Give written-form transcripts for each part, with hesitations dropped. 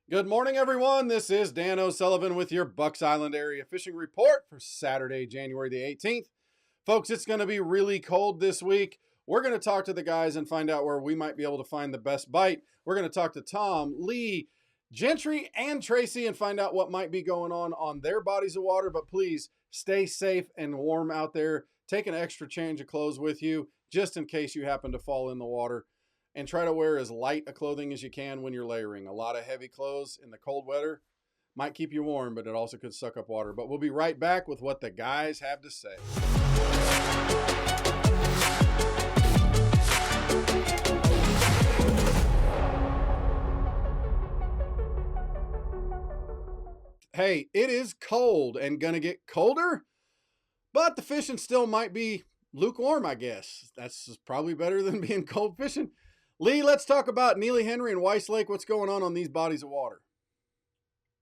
Good morning, everyone. This is Dan O'Sullivan with your Bucks Island area fishing report for Saturday, January the 18th. Folks, it's going to be really cold this week. We're going to talk to the guys and find out where we might be able to find the best bite. We're going to talk to Tom, Lee, Gentry, and Tracy and find out what might be going on their bodies of water. But please stay safe and warm out there. Take an extra change of clothes with you just in case you happen to fall in the water. And try to wear as light a clothing as you can when you're layering. A lot of heavy clothes in the cold weather might keep you warm, but it also could suck up water. But we'll be right back with what the guys have to say. Hey, it is cold and gonna get colder, but the fishing still might be lukewarm, I guess. That's probably better than being cold fishing. Lee, let's talk about Neely Henry and Weiss Lake. What's going on these bodies of water?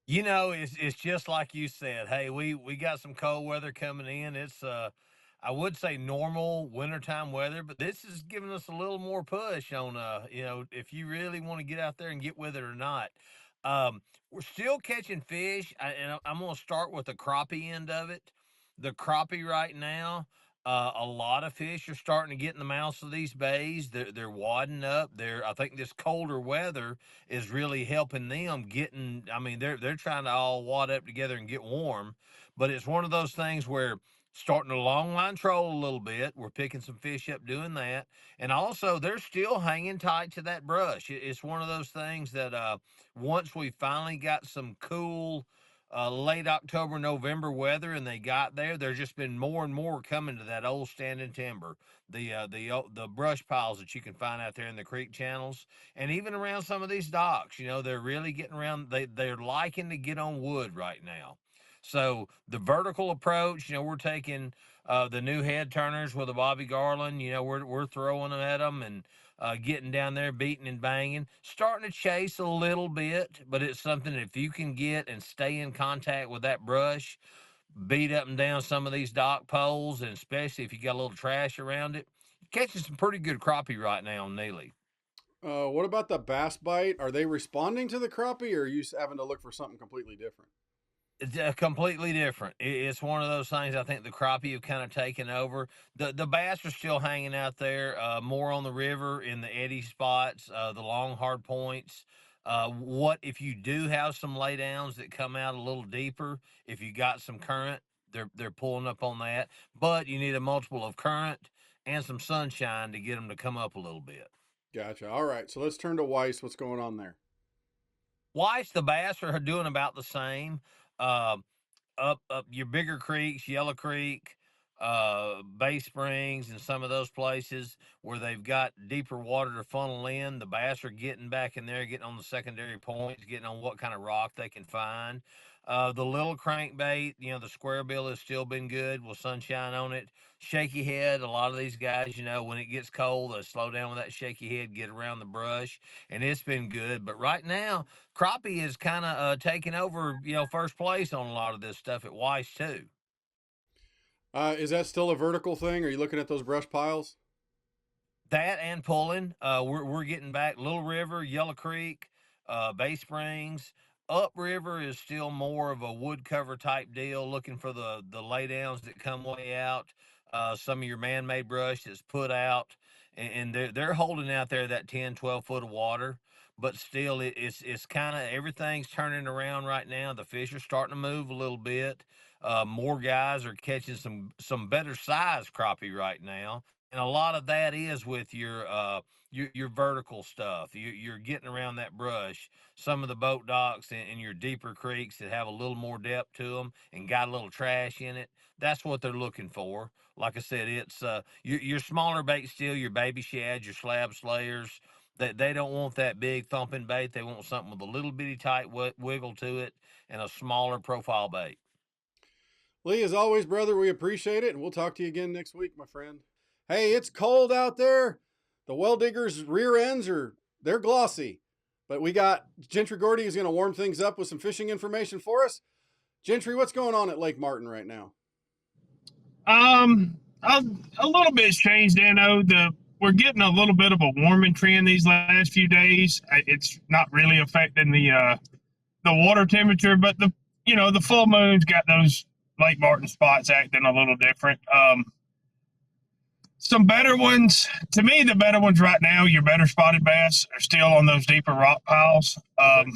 It's just like you said. Hey, we got some cold weather coming in. It's I would say normal wintertime weather, but this is giving us a little more push on if you really want to get out there and get with it or not. We're still catching fish, and I'm going to start with the crappie end of it. The crappie right now, a lot of fish are starting to get in the mouths of these bays. They're wadding up. I think this colder weather is really helping them getting. I mean, they're trying to all wad up together and get warm, but it's one of those things where starting to long line troll a little bit. We're picking some fish up doing that, and also they're still hanging tight to that brush. It's one of those things that once we finally got some cool late October, November weather, and they got there. There's just been more and more coming to that old standing timber, the brush piles that you can find out there in the creek channels, and even around some of these docks. They're really getting around. They're liking to get on wood right now. So the vertical approach, we're taking the new head turners with a Bobby Garland. We're throwing them at them and getting down there, beating and banging, starting to chase a little bit, but it's something that if you can get and stay in contact with that brush, beat up and down some of these dock poles, and especially if you got a little trash around it, you're catching some pretty good crappie right now on Neely. What about the bass bite? Are they responding to the crappie, or are you having to look for something completely different? It's completely different. It's one of those things. I think the crappie have kind of taken over. The bass are still hanging out there, more on the river in the eddy spots, the long hard points. What if you do have some laydowns that come out a little deeper? If you got some current, they're pulling up on that. But you need a multiple of current and some sunshine to get them to come up a little bit. Gotcha. All right, so let's turn to Weiss. What's going on there? Weiss, the bass are doing about the same. Uh, up your bigger creeks, Yellow Creek, Bay Springs, and some of those places where they've got deeper water to funnel in. The bass are getting back in there, getting on the secondary points, getting on what kind of rock they can find. The little crankbait, the square bill has still been good with sunshine on it. Shaky head, a lot of these guys, when it gets cold, they slow down with that shaky head, get around the brush, and it's been good. But right now, crappie is kind of taking over, first place on a lot of this stuff at Weiss too. Is that still a vertical thing? Are you looking at those brush piles? That and pulling, we're getting back. Little River, Yellow Creek, Bay Springs, upriver is still more of a wood cover type deal. Looking for the laydowns that come way out. Some of your man-made brush that's put out, and they're holding out there that 10, 12 foot of water. But still, it's kind of everything's turning around right now. The fish are starting to move a little bit. More guys are catching some better size crappie right now, and a lot of that is with your vertical stuff. You're getting around that brush. Some of the boat docks and your deeper creeks that have a little more depth to them and got a little trash in it. That's what they're looking for. Like I said, it's your smaller bait still, your baby shads, your slab slayers. They don't want that big thumping bait. They want something with a little bitty tight wiggle to it and a smaller profile bait. Lee, as always, brother, we appreciate it, and we'll talk to you again next week, my friend. Hey, it's cold out there. The well diggers' rear ends they're glossy, but we got Gentry Gordy who's going to warm things up with some fishing information for us. Gentry, what's going on at Lake Martin right now? A little bit's changed, Dano. We're getting a little bit of a warming trend these last few days. It's not really affecting the water temperature, but the full moon's got those Lake Martin spots acting a little different. Some better ones, to me, the better ones right now, your better spotted bass are still on those deeper rock piles. Okay.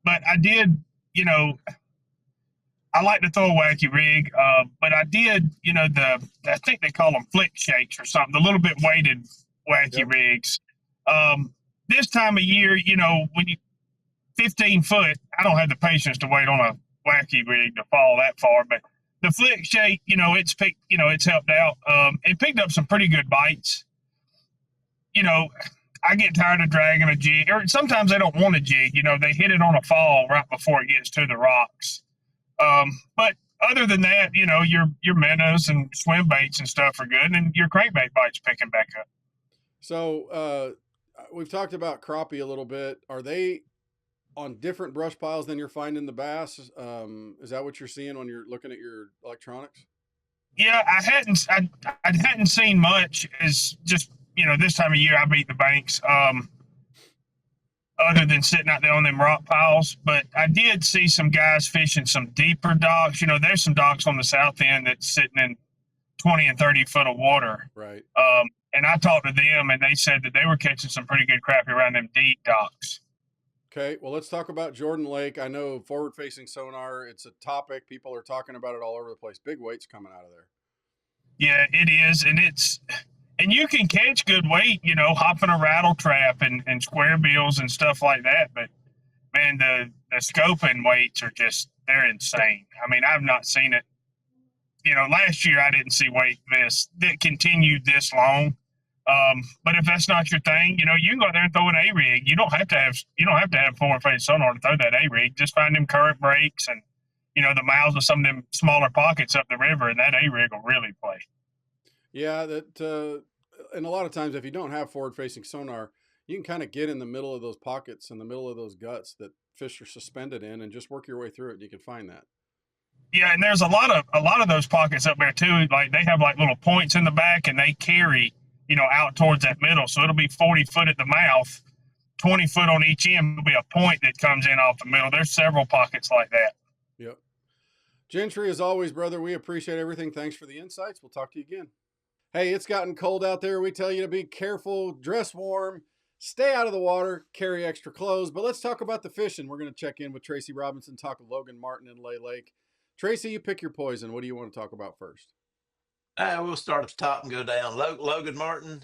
But I did, I like to throw a wacky rig, but I did, I think they call them flick shakes or something, the little bit weighted wacky rigs. This time of year, when you 15 foot, I don't have the patience to wait on a wacky rig to fall that far, but the flick shake, it's helped out. It picked up some pretty good bites. I get tired of dragging a jig, or sometimes they don't want a jig. They hit it on a fall right before it gets to the rocks. But other than that, your minnows and swim baits and stuff are good, and your crankbait bites picking back up. So we've talked about crappie a little bit. Are they on different brush piles than you're finding the bass? Is that what you're seeing when you're looking at your electronics? Yeah, I hadn't seen much as just this time of year I beat the banks. Other than sitting out there on them rock piles, but I did see some guys fishing some deeper docks. There's some docks on the south end that's sitting in 20 and 30 foot of water. Right. And I talked to them, and they said that they were catching some pretty good crappie around them deep docks. Okay, well, let's talk about Jordan Lake. I know forward-facing sonar, it's a topic. People are talking about it all over the place. Big weights coming out of there. Yeah, it is, and you can catch good weight, hopping a rattle trap and square bills and stuff like that. But man, the scoping weights are they're insane. I mean, I've not seen it. Last year I didn't see weight that continued this long. But if that's not your thing, you can go out there and throw an A rig. You don't have to have forward-facing sonar to throw that A rig. Just find them current breaks and the mouths of some of them smaller pockets up the river, and that A rig will really play. Yeah, and a lot of times if you don't have forward-facing sonar, you can kind of get in the middle of those pockets, in the middle of those guts that fish are suspended in, and just work your way through it. And you can find that. Yeah, and there's a lot of those pockets up there too. Like they have like little points in the back, and they carry out towards that middle. So it'll be 40 foot at the mouth, 20 foot on each end. Will be a point that comes in off the middle. There's several pockets like that. Yep. Gentry, as always, brother, we appreciate everything. Thanks for the insights. We'll talk to you again. Hey, it's gotten cold out there. We tell you to be careful, dress warm, stay out of the water, carry extra clothes. But let's talk about the fishing. We're going to check in with Tracy Robinson, talk to Logan Martin in Lay Lake. Tracy, you pick your poison. What do you want to talk about first? We'll start at the top and go down. Logan Martin.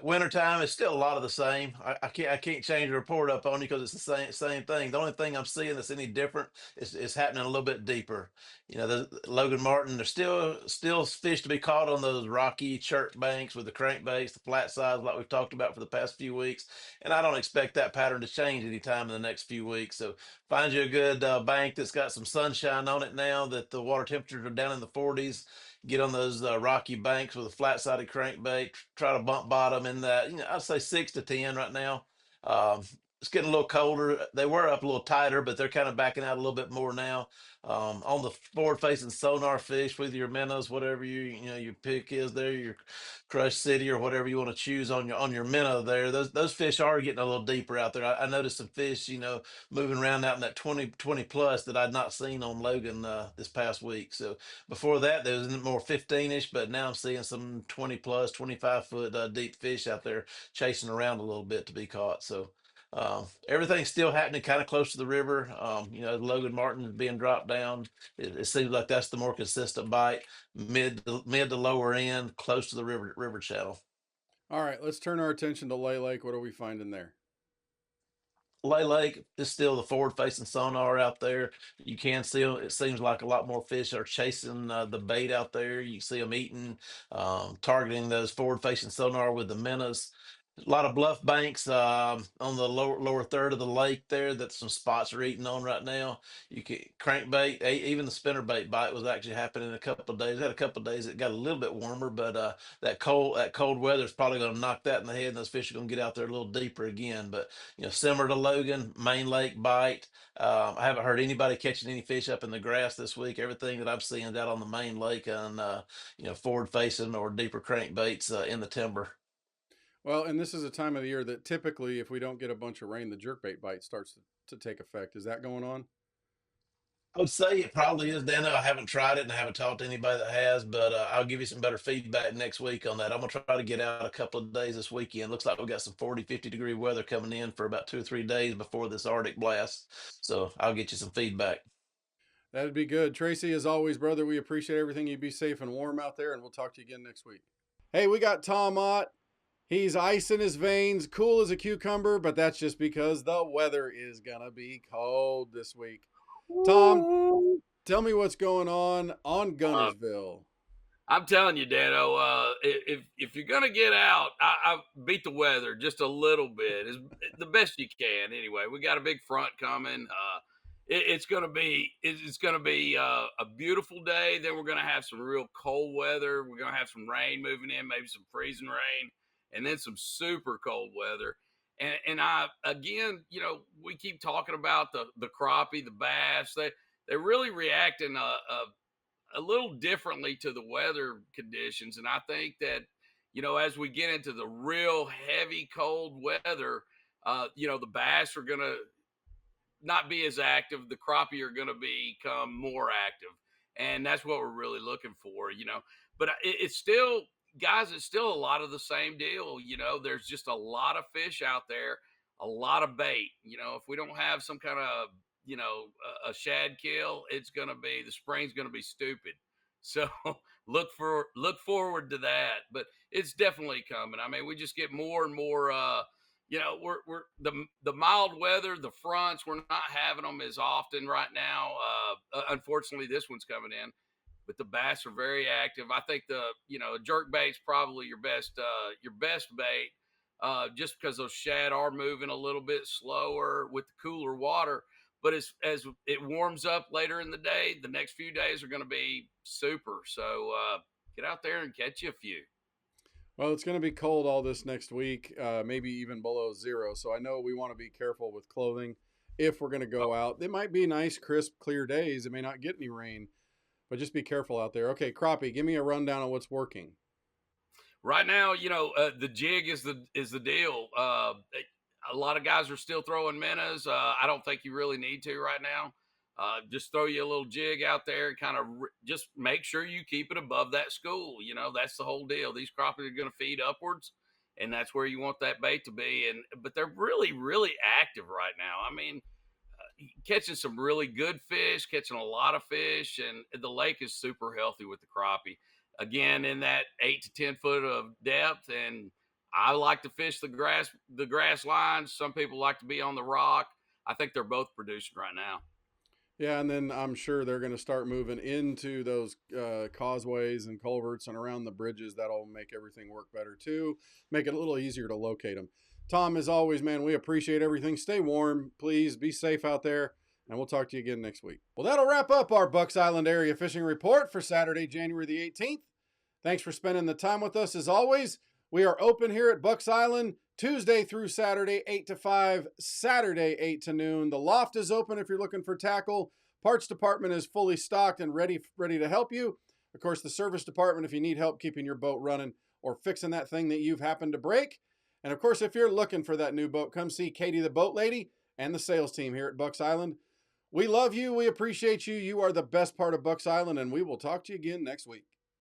Wintertime is still a lot of the same. I can't change the report up on you because it's the same thing. The only thing I'm seeing that's any different is happening a little bit deeper. The Logan Martin. There's still fish to be caught on those rocky church banks with the crankbaits, the flat sides like we've talked about for the past few weeks. And I don't expect that pattern to change anytime in the next few weeks. So find you a good bank that's got some sunshine on it now that the water temperatures are down in the 40s. Get on those rocky banks with a flat-sided crankbait. Try to bump bottom in that. I'd say 6 to 10 right now. Um, it's getting a little colder. They were up a little tighter, but they're kind of backing out a little bit more now. On the forward-facing sonar fish with your minnows, whatever your pick is there, your Crush City or whatever you want to choose on your minnow there. Those fish are getting a little deeper out there. I noticed some fish, moving around out in that 20 plus that I'd not seen on Logan this past week. So before that, there was more 15-ish, but now I'm seeing some 20 plus, 25 foot deep fish out there chasing around a little bit to be caught. So everything's still happening kind of close to the river. Logan Martin is being dropped down. It seems like that's the more consistent bite, mid to lower end, close to the river channel. All right, let's turn our attention to Lay Lake. What are we finding there? Lay Lake is still the forward-facing sonar out there. You can see them. It seems like a lot more fish are chasing the bait out there. You see them eating, targeting those forward-facing sonar with the minnows. A lot of bluff banks on the lower third of the lake there that some spots are eating on right now. You can crankbait, even the spinnerbait bite was actually happening in a couple of days. Had a couple of days it got a little bit warmer, but that cold weather is probably going to knock that in the head, and those fish are going to get out there a little deeper again. But similar to Logan, main lake bite. I haven't heard anybody catching any fish up in the grass this week. Everything that I've seen is out on the main lake on forward facing or deeper crankbaits in the timber. Well, and this is a time of the year that typically, if we don't get a bunch of rain, the jerkbait bite starts to take effect. Is that going on? I would say it probably is, Dana. I haven't tried it and I haven't talked to anybody that has, but I'll give you some better feedback next week on that. I'm going to try to get out a couple of days this weekend. Looks like we've got some 40, 50-degree weather coming in for about 2 or 3 days before this Arctic blast. So I'll get you some feedback. That'd be good. Tracy, as always, brother, we appreciate everything. You be safe and warm out there, and we'll talk to you again next week. Hey, we got Tom Ott. He's ice in his veins, cool as a cucumber, but that's just because the weather is going to be cold this week. Tom, tell me what's going on Guntersville. I'm telling you, Dano, if you're gonna get out, I beat the weather just a little bit, is the best you can. Anyway, we got a big front coming. It's gonna be a beautiful day. Then we're gonna have some real cold weather. We're gonna have some rain moving in, maybe some freezing rain, and then some super cold weather. And I again, we keep talking about the crappie, the bass. They're really reacting a little differently to the weather conditions. And I think that, as we get into the real heavy cold weather, the bass are going to not be as active. The crappie are going to become more active. And that's what we're really looking for, But it's still, guys, it's still a lot of the same deal. There's just a lot of fish out there, a lot of bait. If we don't have some kind of a shad kill, the spring's gonna be stupid. So look forward to that. But it's definitely coming. I mean, we just get more and more. We're the mild weather, the fronts. We're not having them as often right now. Unfortunately, this one's coming in. But the bass are very active. I think jerk bait's probably your best bait, just because those shad are moving a little bit slower with the cooler water. But as it warms up later in the day, the next few days are going to be super. So get out there and catch you a few. Well, it's going to be cold all this next week, maybe even below zero. So I know we want to be careful with clothing if we're going to go out. It might be nice, crisp, clear days. It may not get any rain, but just be careful out there. Okay, crappie, give me a rundown on what's working. Right now, the jig is the deal. A lot of guys are still throwing minnows. I don't think you really need to right now. Just throw you a little jig out there and kind of just make sure you keep it above that school. That's the whole deal. These crappie are going to feed upwards, and that's where you want that bait to be. But they're really, really active right now. I mean, catching some really good fish, catching a lot of fish, and the lake is super healthy with the crappie. Again, in that 8 to 10 foot of depth, and I like to fish the grass lines. Some people like to be on the rock. I think they're both producing right now. Yeah, and then I'm sure they're going to start moving into those causeways and culverts and around the bridges. That'll make everything work better too, make it a little easier to locate them. Tom, as always, man, we appreciate everything. Stay warm, please. Be safe out there, and we'll talk to you again next week. Well, that'll wrap up our Bucks Island area fishing report for Saturday, January the 18th. Thanks for spending the time with us. As always, we are open here at Bucks Island Tuesday through Saturday, 8 to 5, Saturday, 8 to noon. The loft is open if you're looking for tackle. Parts department is fully stocked and ready to help you. Of course, the service department if you need help keeping your boat running or fixing that thing that you've happened to break. And of course, if you're looking for that new boat, come see Katie the boat lady and the sales team here at Bucks Island. We love you. We appreciate you. You are the best part of Bucks Island, and we will talk to you again next week.